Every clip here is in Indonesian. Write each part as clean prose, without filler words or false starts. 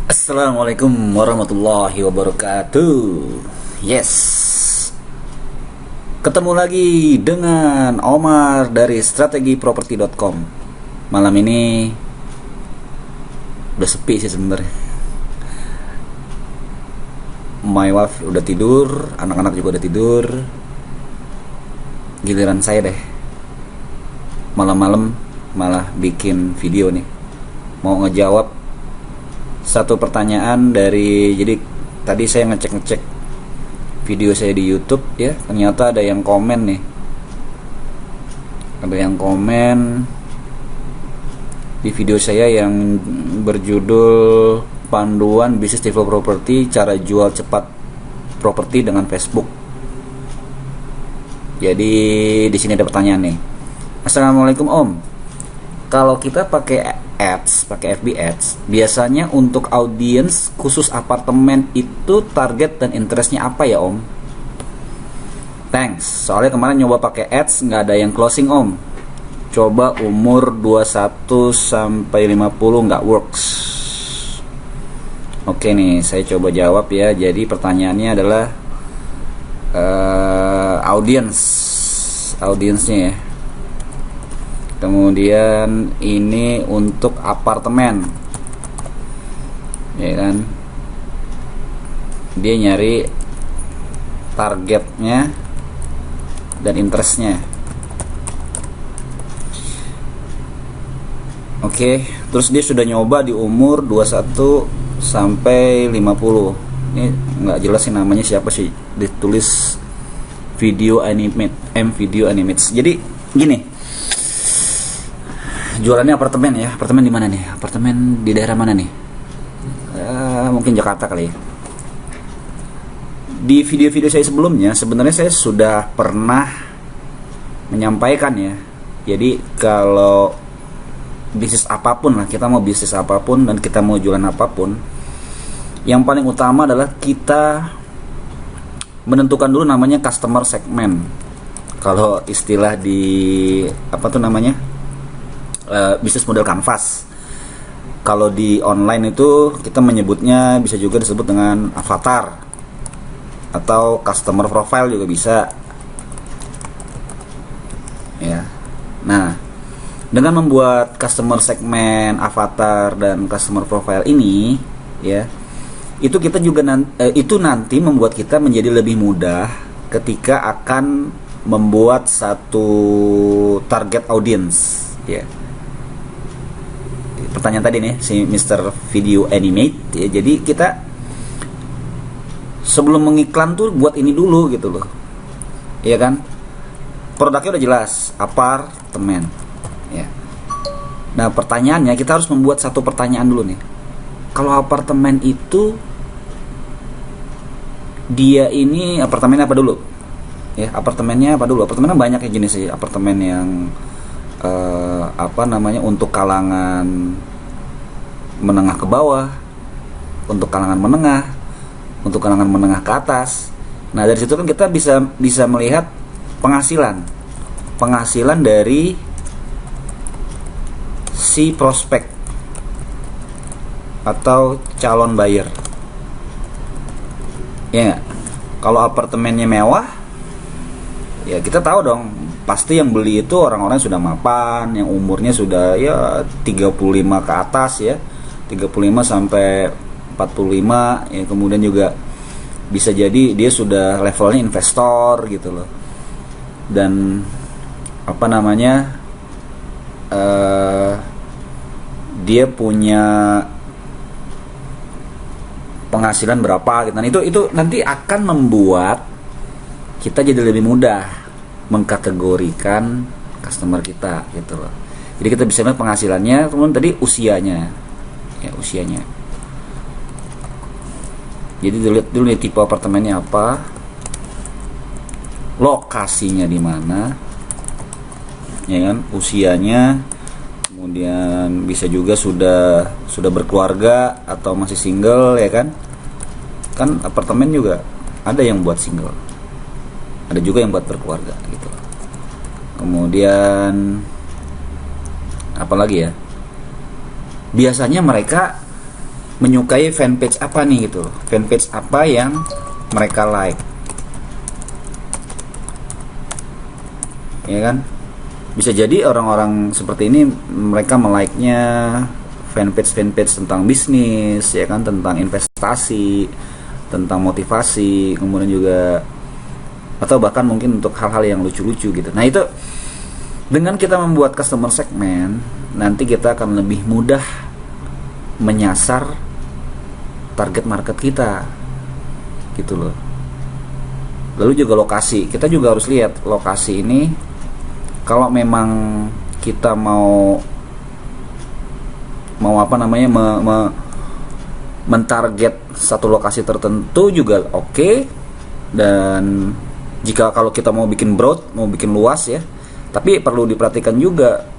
Assalamualaikum warahmatullahi wabarakatuh. Yes, ketemu lagi dengan Omar dari strategiproperty.com. Malam ini udah sepi sih sebenarnya. My wife udah tidur, anak-anak juga udah tidur. Giliran saya deh, malam-malam malah bikin video nih, mau ngejawab satu pertanyaan jadi tadi saya ngecek video saya di YouTube ya, ternyata ada yang komen nih. Ada yang komen di video saya yang berjudul Panduan Bisnis Developer Properti, Cara Jual Cepat Properti dengan Facebook. Jadi di sini ada pertanyaan nih. Assalamualaikum Om. Kalau kita pakai FB Ads, biasanya untuk audiens khusus apartemen itu target dan interestnya apa ya Om? Thanks, soalnya kemarin nyoba pakai ads nggak ada yang closing Om. Coba umur 21 sampai 50 nggak works. Oke nih, saya coba jawab ya. Jadi pertanyaannya adalah audiensnya ya. Kemudian ini untuk apartemen, ya kan? Dia nyari targetnya dan interestnya. Oke, terus dia sudah nyoba di umur 21 sampai 50. Ini nggak jelas sih namanya siapa sih, ditulis Video Animates. Jadi gini, jualannya apartemen ya. Apartemen di mana nih? Apartemen di daerah mana nih? Mungkin Jakarta kali ya. Di video-video saya sebelumnya sebenarnya saya sudah pernah menyampaikan ya. Jadi kalau bisnis apapun lah, kita mau bisnis apapun dan kita mau jualan apapun, yang paling utama adalah kita menentukan dulu namanya customer segment. Kalau istilah di apa tuh namanya? Bisnis model kanvas. Kalau di online itu kita menyebutnya bisa juga disebut dengan avatar atau customer profile juga bisa ya. Nah, dengan membuat customer segment, avatar dan customer profile ini ya, itu kita juga nanti membuat kita menjadi lebih mudah ketika akan membuat satu target audience ya. Pertanyaan tadi nih si Mr. Video Animate ya, jadi kita sebelum mengiklan tuh buat ini dulu gitu loh, iya kan? Produknya udah jelas, apartemen ya. Nah pertanyaannya, kita harus membuat satu pertanyaan dulu nih. Kalau apartemen itu dia ini apartemen apa dulu ya? Apartemennya apa dulu? Apartemennya banyak ya jenis sih. Apartemen yang untuk kalangan menengah ke bawah, untuk kalangan menengah, untuk kalangan menengah ke atas. Nah dari situ kan kita bisa melihat penghasilan dari si prospek atau calon buyer. Ya, kalau apartemennya mewah, ya kita tahu dong, pasti yang beli itu orang-orang sudah mapan, yang umurnya sudah ya 35 ke atas ya, 35 sampai 45 ya. Kemudian juga bisa jadi dia sudah levelnya investor gitu loh. Dan dia punya penghasilan berapa gitu. Nah, itu nanti akan membuat kita jadi lebih mudah mengkategorikan customer kita gitu loh. Jadi kita bisa lihat penghasilannya, kemudian tadi usianya. Jadi dilihat dulu nih tipe apartemennya apa, lokasinya di mana, ya kan, usianya, kemudian bisa juga sudah berkeluarga atau masih single ya kan. Kan apartemen juga ada yang buat single, ada juga yang buat berkeluarga gitu. Kemudian apalagi ya, biasanya mereka menyukai fanpage apa nih gitu, fanpage apa yang mereka like, ya kan? Bisa jadi orang-orang seperti ini mereka melike-nya fanpage tentang bisnis, ya kan, tentang investasi, tentang motivasi, kemudian juga atau bahkan mungkin untuk hal-hal yang lucu-lucu gitu. Nah itu dengan kita membuat customer segment, nanti kita akan lebih mudah menyasar target market kita gitu loh. Lalu juga lokasi, kita juga harus lihat lokasi ini. Kalau memang kita mau apa namanya mentarget satu lokasi tertentu juga oke. Dan jika kalau kita mau bikin broad, mau bikin luas ya, tapi perlu diperhatikan juga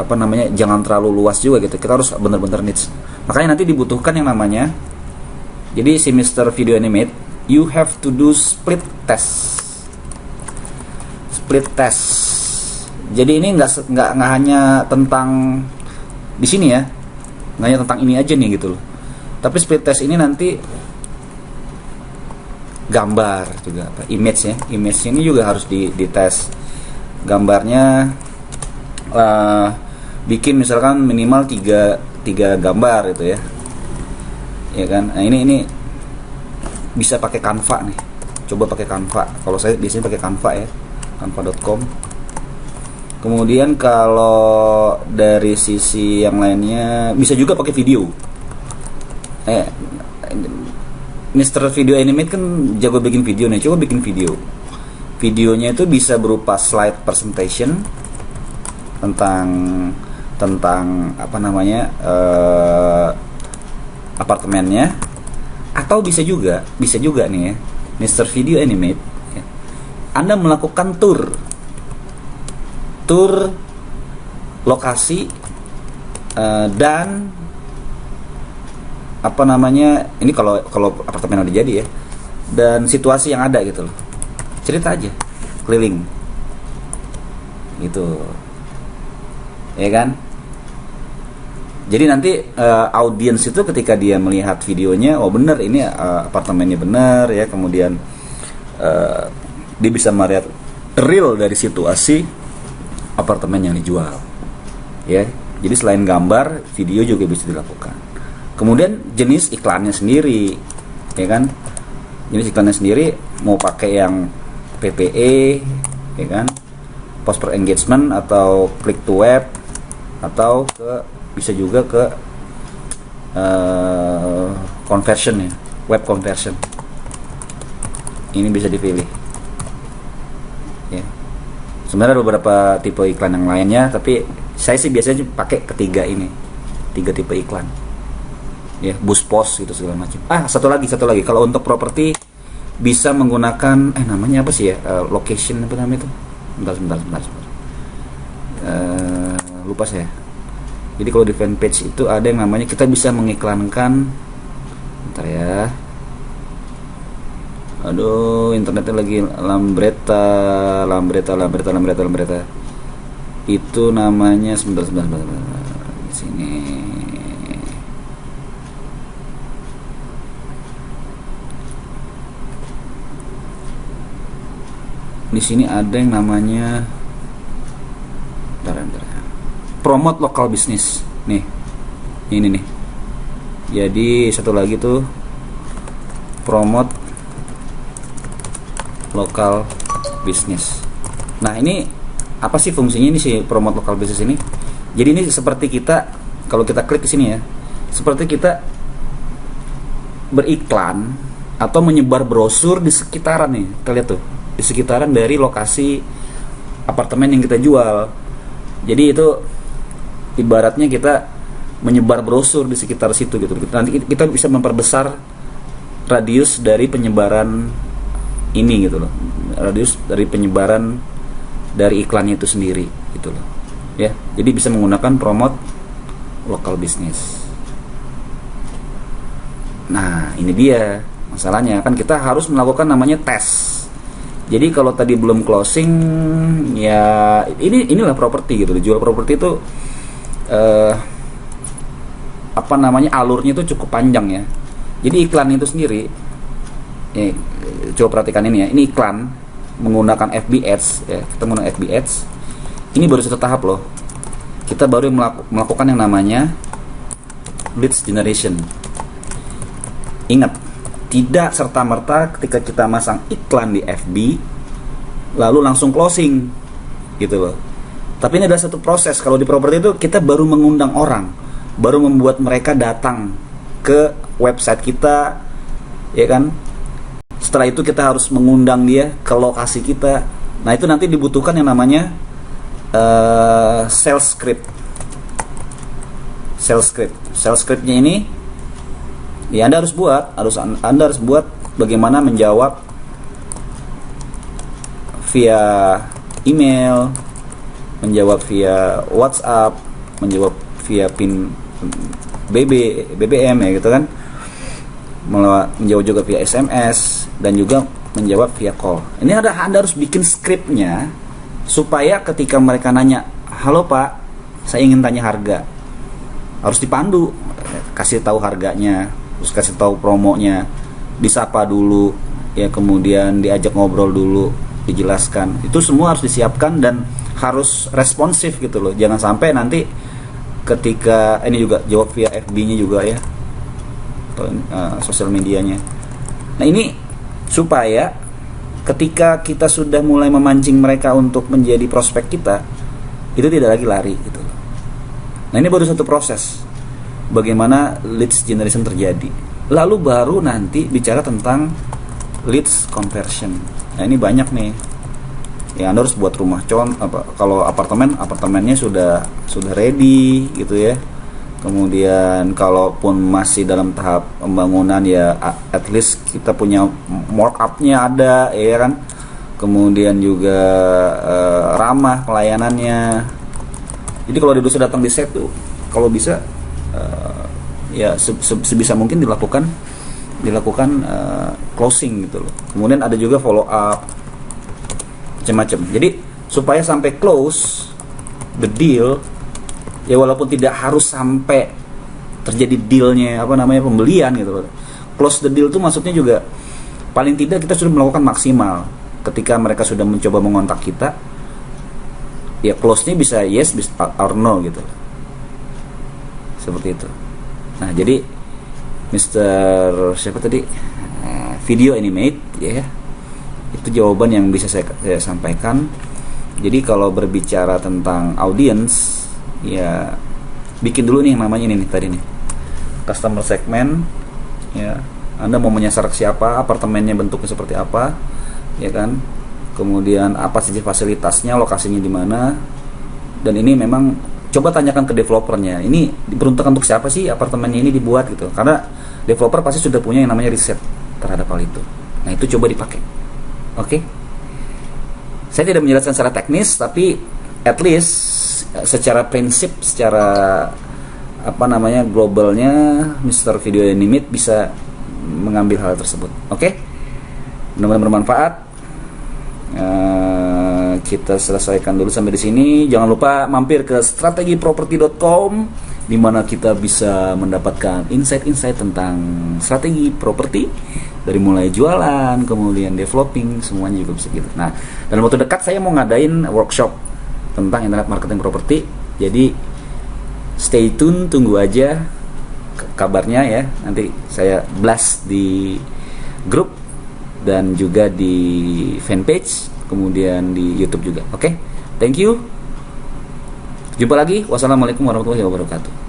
apa namanya, jangan terlalu luas juga gitu. Kita harus benar-benar niche. Makanya nanti dibutuhkan yang namanya, jadi si Mr. Video Animate, you have to do split test. Jadi ini nggak hanya tentang di sini ya, nggak hanya tentang ini aja nih gitu loh. Tapi split test ini nanti gambar juga, image ya, image ini juga harus dites. Gambarnya bikin misalkan minimal 3 gambar gitu ya, ya kan. Nah ini bisa pakai Canva nih. Coba pakai Canva. Kalau saya biasanya pakai Canva ya, canva.com. Kemudian kalau dari sisi yang lainnya bisa juga pakai video. Mr. Video Animate kan jago bikin video nih. Coba bikin video. Videonya itu bisa berupa slide presentation tentang apa namanya, apartemennya, atau bisa juga nih ya, Mr. Video Animate ya, Anda melakukan tour lokasi dan apa namanya, ini kalau apartemen udah jadi ya, dan situasi yang ada gitu loh, cerita aja keliling gitu, ya kan. Jadi nanti audiens itu ketika dia melihat videonya, oh bener ini apartemennya bener ya, kemudian dia bisa melihat real dari situasi apartemen yang dijual ya. Jadi selain gambar, video juga bisa dilakukan. Kemudian jenis iklannya sendiri, ya kan, jenis iklannya sendiri, mau pakai yang PPE ya kan, post per engagement atau click to web, atau bisa juga ke conversion ya, web conversion. Ini bisa dipilih ya. Sebenarnya ada beberapa tipe iklan yang lainnya, tapi saya sih biasanya pakai ketiga ini, 3 tipe iklan ya, boost post gitu segala macam. Satu lagi kalau untuk properti bisa menggunakan namanya apa sih ya, location apa namanya itu, bentar. Lupa saya. Jadi kalau di fanpage itu ada yang namanya, kita bisa mengiklankan, bentar ya, aduh internetnya lagi lambreta. Itu namanya sebentar di sini. Di sini ada yang namanya bentar. Promote local business. Nih. Ini nih. Jadi satu lagi tuh promote local business. Nah, ini apa sih fungsinya ini si promote local business ini? Jadi ini seperti kita, kalau kita klik di sini ya, seperti kita beriklan atau menyebar brosur di sekitaran nih. Kita lihat tuh, di sekitaran dari lokasi apartemen yang kita jual. Jadi itu ibaratnya kita menyebar brosur di sekitar situ gitu. Nanti kita bisa memperbesar radius dari penyebaran ini gitu loh, radius dari penyebaran dari iklannya itu sendiri gitu loh ya. Jadi bisa menggunakan promote local business. Nah ini dia masalahnya, kan kita harus melakukan namanya tes. Jadi kalau tadi belum closing ya, inilah properti gitu, jual properti itu apa namanya, alurnya itu cukup panjang ya. Jadi iklan itu sendiri, coba perhatikan ini ya, ini iklan menggunakan FB Ads ya, kita menggunakan FB Ads. Ini baru satu tahap loh. Kita baru melakukan yang namanya leads generation. Ingat, tidak serta-merta ketika kita masang iklan di FB lalu langsung closing gitu loh. Tapi ini adalah satu proses. Kalau di properti itu kita baru mengundang orang, baru membuat mereka datang ke website kita, ya kan? Setelah itu kita harus mengundang dia ke lokasi kita. Nah, itu nanti dibutuhkan yang namanya sales script. Sales scriptnya ini ya Anda harus buat bagaimana menjawab via email, menjawab via WhatsApp, menjawab via pin BBM ya gitu kan, menjawab juga via SMS, dan juga menjawab via call. Ini Anda harus bikin skripnya supaya ketika mereka nanya, halo Pak, saya ingin tanya harga, harus dipandu, kasih tahu harganya, terus kasih tahu promonya, disapa dulu ya, kemudian diajak ngobrol dulu, dijelaskan. Itu semua harus disiapkan dan harus responsif gitu loh. Jangan sampai nanti ketika ini juga jawab via FB-nya juga ya, atau sosial medianya. Nah, ini supaya ketika kita sudah mulai memancing mereka untuk menjadi prospek kita, itu tidak lagi lari gitu. Nah, ini baru satu proses bagaimana leads generation terjadi. Lalu baru nanti bicara tentang leads conversion. Nah, ini banyak nih. Ya, Anda harus buat rumah kalau apartemennya sudah ready gitu ya. Kemudian kalaupun masih dalam tahap pembangunan ya at least kita punya mock-up-nya ada ya kan. Kemudian juga ramah pelayanannya. Jadi kalau dia sudah datang di set tuh, kalau bisa ya sebisa mungkin dilakukan closing gitu loh. Kemudian ada juga follow up macam-macam. Jadi supaya sampai close the deal, ya walaupun tidak harus sampai terjadi dealnya pembelian gitu loh. Close the deal itu maksudnya juga paling tidak kita sudah melakukan maksimal. Ketika mereka sudah mencoba mengontak kita, ya close-nya bisa yes or no gitu. Seperti itu. Nah, jadi Mr. siapa tadi? Video Animate ya. Itu jawaban yang bisa saya sampaikan. Jadi kalau berbicara tentang audience, ya bikin dulu nih yang namanya ini nih tadi nih. Customer segment ya. Anda mau menyasar siapa, apartemennya bentuknya seperti apa, ya kan? Kemudian apa saja fasilitasnya, lokasinya di mana. Dan ini memang coba tanyakan ke developernya. Ini diperuntukkan untuk siapa sih apartemennya ini dibuat gitu. Karena developer pasti sudah punya yang namanya riset terhadap hal itu. Nah, itu coba dipakai. Oke. Saya tidak menjelaskan secara teknis, tapi at least secara prinsip, secara globalnya Mr. Video Animate bisa mengambil hal tersebut. Oke. Mudah-mudahan bermanfaat. Kita selesaikan dulu sampai di sini. Jangan lupa mampir ke strategiproperty.com di mana kita bisa mendapatkan insight-insight tentang strategi properti dari mulai jualan, kemudian developing, semuanya juga bisa gitu. Nah, dalam waktu dekat saya mau ngadain workshop tentang internet marketing properti. Jadi stay tune, tunggu aja kabarnya ya. Nanti saya blast di grup dan juga di fanpage, kemudian di YouTube juga. Oke, thank you. Jumpa lagi. Wassalamualaikum warahmatullahi wabarakatuh.